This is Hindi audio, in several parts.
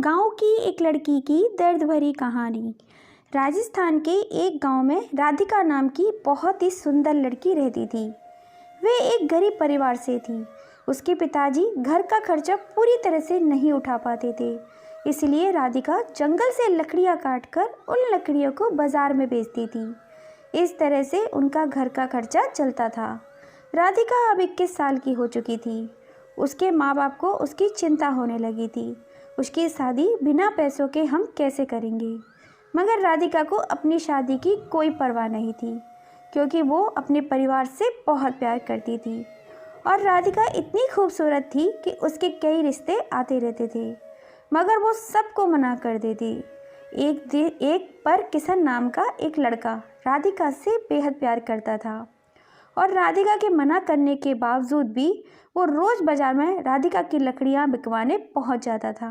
गांव की एक लड़की की दर्द भरी कहानी। राजस्थान के एक गांव में राधिका नाम की बहुत ही सुंदर लड़की रहती थी। वे एक गरीब परिवार से थी। उसके पिताजी घर का खर्चा पूरी तरह से नहीं उठा पाते थे, इसलिए राधिका जंगल से लकड़ियां काटकर उन लकड़ियों को बाजार में बेचती थी। इस तरह से उनका घर का खर्चा चलता था। राधिका अब 21 साल की हो चुकी थी। उसके माँ बाप को उसकी चिंता होने लगी थी। उसकी शादी बिना पैसों के हम कैसे करेंगे। मगर राधिका को अपनी शादी की कोई परवाह नहीं थी, क्योंकि वो अपने परिवार से बहुत प्यार करती थी। और राधिका इतनी खूबसूरत थी कि उसके कई रिश्ते आते रहते थे, मगर वो सबको मना कर देती। एक पर किशन नाम का एक लड़का राधिका से बेहद प्यार करता था, और राधिका के मना करने के बावजूद भी वो रोज़ बाजार में राधिका की लकड़ियाँ बिकवाने पहुंच जाता था।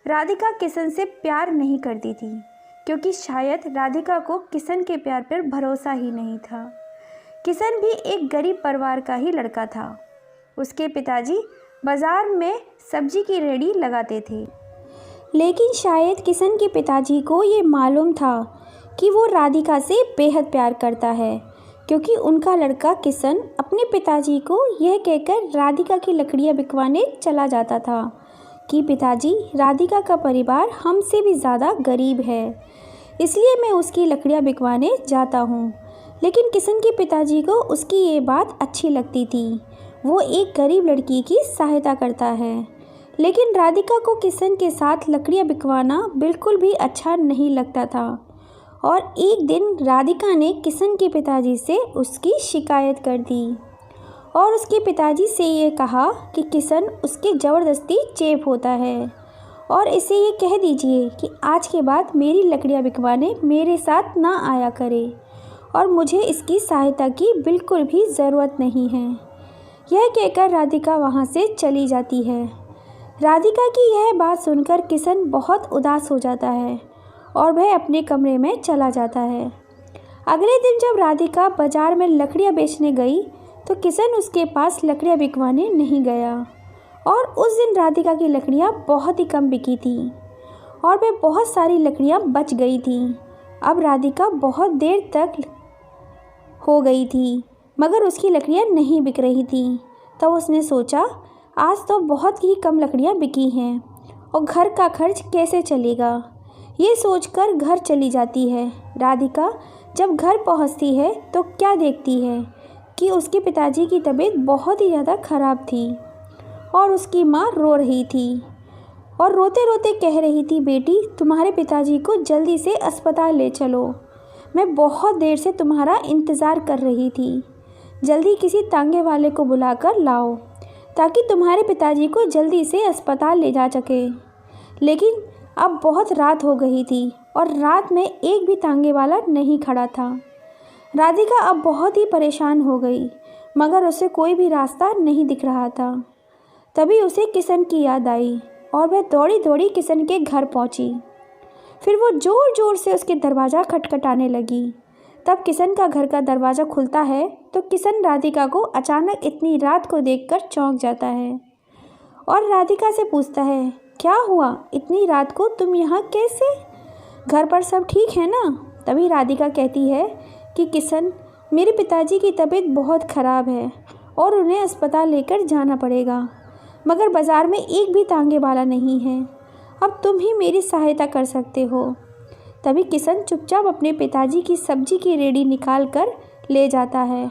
राधिका किशन से प्यार नहीं करती थी, क्योंकि शायद राधिका को किशन के प्यार पर भरोसा ही नहीं था। किशन भी एक गरीब परिवार का ही लड़का था। उसके पिताजी बाजार में सब्जी की रेहड़ी लगाते थे, लेकिन शायद किशन के पिताजी को ये मालूम था कि वो राधिका से बेहद प्यार करता है, क्योंकि उनका लड़का किशन अपने पिताजी को यह कहकर राधिका की लकड़ियाँ बिकवाने चला जाता था कि पिताजी, राधिका का परिवार हमसे भी ज़्यादा गरीब है, इसलिए मैं उसकी लकड़ियाँ बिकवाने जाता हूँ। लेकिन किशन के पिताजी को उसकी ये बात अच्छी लगती थी। वो एक गरीब लड़की की सहायता करता है, लेकिन राधिका को किशन के साथ लकड़ियाँ बिकवाना बिल्कुल भी अच्छा नहीं लगता था। और एक दिन राधिका ने किशन के पिताजी से उसकी शिकायत कर दी और उसके पिताजी से ये कहा कि किशन उसकी ज़बरदस्ती चेप होता है, और इसे ये कह दीजिए कि आज के बाद मेरी लकड़ियाँ बिकवाने मेरे साथ ना आया करे, और मुझे इसकी सहायता की बिल्कुल भी ज़रूरत नहीं है। यह कहकर राधिका वहाँ से चली जाती है। राधिका की यह बात सुनकर किशन बहुत उदास हो जाता है और वह अपने कमरे में चला जाता है। अगले दिन जब राधिका बाजार में लकड़ियाँ बेचने गई तो किशन उसके पास लकड़ियाँ बिकवाने नहीं गया, और उस दिन राधिका की लकड़ियाँ बहुत ही कम बिकी थी और वह बहुत सारी लकड़ियाँ बच गई थी। अब राधिका बहुत देर तक हो गई थी, मगर उसकी लकड़ियाँ नहीं बिक रही थी। तब उसने सोचा, आज तो बहुत ही कम लकड़ियाँ बिकी हैं और घर का खर्च कैसे चलेगा। ये सोचकर घर चली जाती है। राधिका जब घर पहुंचती है तो क्या देखती है कि उसके पिताजी की तबीयत बहुत ही ज़्यादा ख़राब थी और उसकी माँ रो रही थी और रोते रोते कह रही थी, बेटी, तुम्हारे पिताजी को जल्दी से अस्पताल ले चलो। मैं बहुत देर से तुम्हारा इंतज़ार कर रही थी। जल्दी किसी तांगे वाले को बुलाकर लाओ ताकि तुम्हारे पिताजी को जल्दी से अस्पताल ले जा सके। लेकिन अब बहुत रात हो गई थी और रात में एक भी तांगे वाला नहीं खड़ा था। राधिका अब बहुत ही परेशान हो गई, मगर उसे कोई भी रास्ता नहीं दिख रहा था। तभी उसे किशन की याद आई और वह दौड़ी दौड़ी किशन के घर पहुंची। फिर वो ज़ोर ज़ोर से उसके दरवाज़ा खटखटाने लगी। तब किशन का घर का दरवाज़ा खुलता है तो किशन राधिका को अचानक इतनी रात को देखकर चौंक जाता है और राधिका से पूछता है, क्या हुआ, इतनी रात को तुम यहाँ कैसे? घर पर सब ठीक है ना? तभी राधिका कहती है कि किशन, मेरे पिताजी की तबीयत बहुत ख़राब है और उन्हें अस्पताल लेकर जाना पड़ेगा, मगर बाज़ार में एक भी तांगे वाला नहीं है। अब तुम ही मेरी सहायता कर सकते हो। तभी किशन चुपचाप अपने पिताजी की सब्जी की रेहड़ी निकाल कर ले जाता है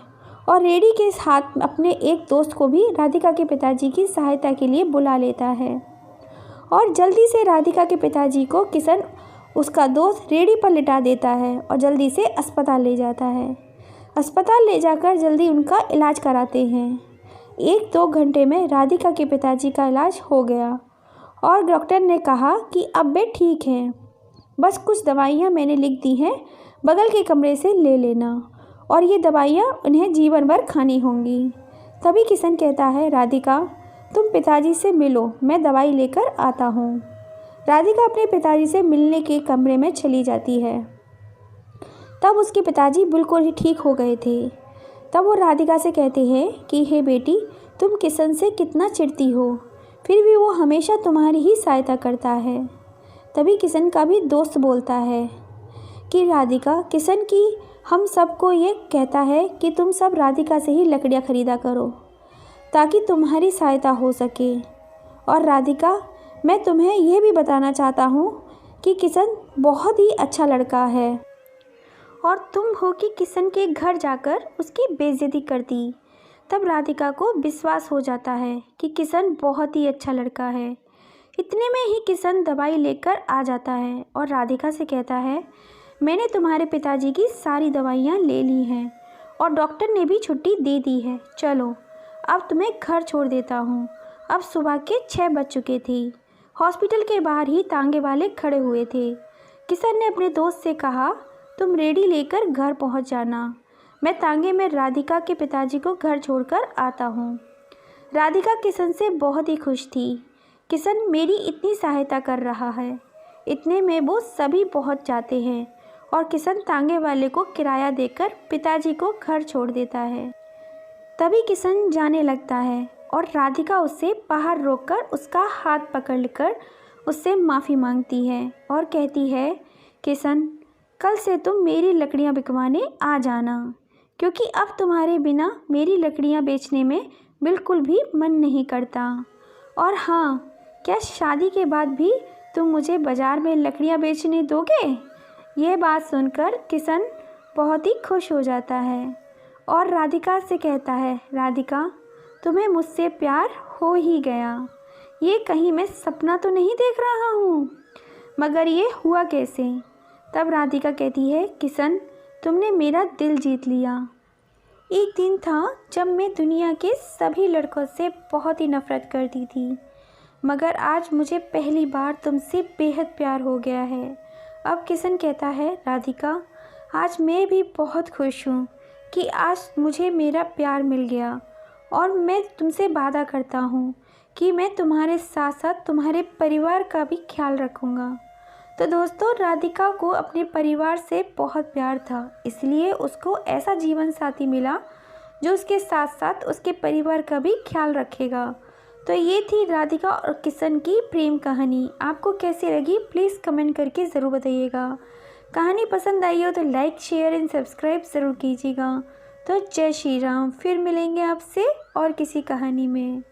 और रेहड़ी के साथ अपने एक दोस्त को भी राधिका के पिताजी की सहायता के लिए बुला लेता है। और जल्दी से राधिका के पिताजी को किशन उसका दोस्त रेहड़ी पर लिटा देता है और जल्दी से अस्पताल ले जाता है। अस्पताल ले जाकर जल्दी उनका इलाज कराते हैं। 1-2 घंटे में राधिका के पिताजी का इलाज हो गया और डॉक्टर ने कहा कि अब वे ठीक हैं, बस कुछ दवाइयाँ मैंने लिख दी हैं, बगल के कमरे से ले लेना, और ये दवाइयाँ उन्हें जीवन भर खानी होंगी। तभी किशन कहता है, राधिका, तुम पिताजी से मिलो, मैं दवाई लेकर आता हूँ। राधिका अपने पिताजी से मिलने के कमरे में चली जाती है। तब उसके पिताजी बिल्कुल ही ठीक हो गए थे। तब वो राधिका से कहते हैं कि हे बेटी, तुम किशन से कितना चिढ़ती हो, फिर भी वो हमेशा तुम्हारी ही सहायता करता है। तभी किशन का भी दोस्त बोलता है कि राधिका, किशन की हम सबको ये कहता है कि तुम सब राधिका से ही लकड़ियाँ खरीदा करो ताकि तुम्हारी सहायता हो सके। और राधिका, मैं तुम्हें यह भी बताना चाहता हूँ कि किशन बहुत ही अच्छा लड़का है और तुम हो कि किशन के घर जाकर उसकी बेइज्जती करती। तब राधिका को विश्वास हो जाता है कि किशन बहुत ही अच्छा लड़का है। इतने में ही किशन दवाई लेकर आ जाता है और राधिका से कहता है, मैंने तुम्हारे पिताजी की सारी दवाइयाँ ले ली हैं और डॉक्टर ने भी छुट्टी दे दी है। चलो अब तुम्हें घर छोड़ देता हूँ। अब सुबह के 6 बज चुके थे। हॉस्पिटल के बाहर ही तांगे वाले खड़े हुए थे। किशन ने अपने दोस्त से कहा, तुम रेडी लेकर घर पहुँच जाना, मैं तांगे में राधिका के पिताजी को घर छोड़कर आता हूँ। राधिका किशन से बहुत ही खुश थी। किशन मेरी इतनी सहायता कर रहा है। इतने में वो सभी पहुँच जाते हैं और किशन तांगे वाले को किराया देकर पिताजी को घर छोड़ देता है। तभी किशन जाने लगता है और राधिका उससे बाहर रोककर उसका हाथ पकड़कर उससे माफ़ी मांगती है और कहती है, किशन, कल से तुम मेरी लकड़ियाँ बिकवाने आ जाना, क्योंकि अब तुम्हारे बिना मेरी लकड़ियाँ बेचने में बिल्कुल भी मन नहीं करता। और हाँ, क्या शादी के बाद भी तुम मुझे बाज़ार में लकड़ियाँ बेचने दोगे? यह बात सुनकर किशन बहुत ही खुश हो जाता है और राधिका से कहता है, राधिका, तुम्हें मुझसे प्यार हो ही गया। ये कहीं मैं सपना तो नहीं देख रहा हूँ, मगर ये हुआ कैसे? तब राधिका कहती है, किशन, तुमने मेरा दिल जीत लिया। एक दिन था जब मैं दुनिया के सभी लड़कों से बहुत ही नफ़रत करती थी, मगर आज मुझे पहली बार तुमसे बेहद प्यार हो गया है। अब किशन कहता है, राधिका, आज मैं भी बहुत खुश हूँ कि आज मुझे मेरा प्यार मिल गया और मैं तुमसे वादा करता हूँ कि मैं तुम्हारे साथ साथ तुम्हारे परिवार का भी ख्याल रखूँगा। तो दोस्तों, राधिका को अपने परिवार से बहुत प्यार था, इसलिए उसको ऐसा जीवन साथी मिला जो उसके साथ साथ उसके परिवार का भी ख्याल रखेगा। तो ये थी राधिका और किशन की प्रेम कहानी। आपको कैसी लगी प्लीज़ कमेंट करके ज़रूर बताइएगा। कहानी पसंद आई हो तो लाइक, शेयर एंड सब्सक्राइब ज़रूर कीजिएगा। तो जय श्री राम। फिर मिलेंगे आपसे और किसी कहानी में।